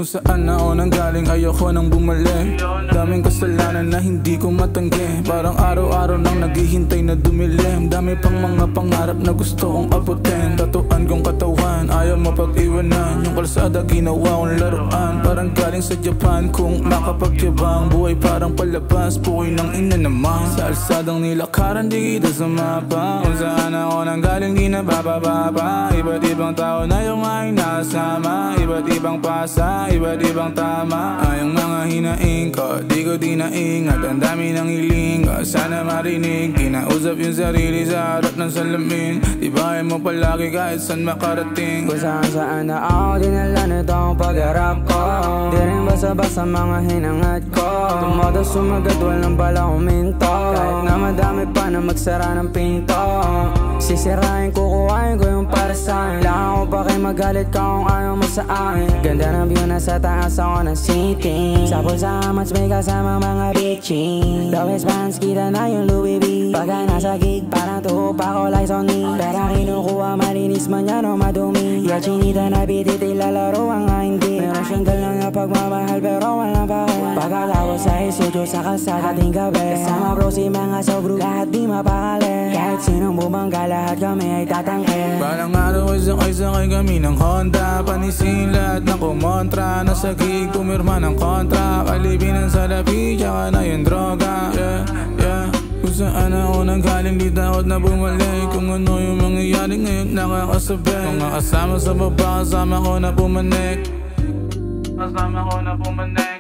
Kung saan ako nang galing ayoko nang bumalik. Daming kasalanan na hindi ko matanggi. Parang araw-araw nang naghihintay na dumilim. Dami pang mga pangarap na gusto kong abutin. Tatuan kong katawan, ayaw mapag-iwanan. Yung kalsada ginawa kong laruan. Parang galing sa Japan kung makapagyabang. Buhay parang palabas, buhay ng ina naman. Sa alsadang nilakaran di kita sumapa. Kung saan ako nang galing di na bababa. Iba't ibang tao na yung aking nasama. Iba't ibang pasa, iba't ibang tama. Ang mga hinaing ko, di ko di naingat. Ang dami ng hiling ko, sana marinig. Kinausap yung sarili sa harap ng salamin. Di ba mo palagi kahit saan makarating. Kung saan na ako dinala nito ang pag-harap ko. Di rin basa-basa mga hinangad ko. Tumodo sumagat walang bala uminto. Kahit na madami pa na magsara ng pinto. Sisirain ko, kuhain ko yung para sa'kin. Lang ako pa kayo magalit ka kung ayaw mo sa akin. Ganda ng view na sa taas ako ng sitting. Sa pulsa mas may kasama mga bitching. The West Bands kita na yung Louis V. Pagka nasa gig parang tupa ko like Sony. Pera kinukuha malinis man yan o madumi. Yeah, chinita na bitit ilalaro ang hindi. Meron siyang galang na pagmamahal pero walang pake. Pagkatapos sa studio sa kalsada ating gabi. Kasama bro si mga sobro lahat di mapakali. Kahit sinong bumangga lahat kami ay tatangke. Parang araw ay sakay kami ng Honda. Panisin lahat ng kumontra. Nasa gig pumirma ng kontra. Kalibinan sa labi tsaka na yung droga. Yeah, yeah. Kung saan ako nang galing di dapat na bumalik. Kung ano yung mangyayari ngayon nakakasabay. Mga kasama sa baba kasama ko na pumanik. Kasama ko na pumanik.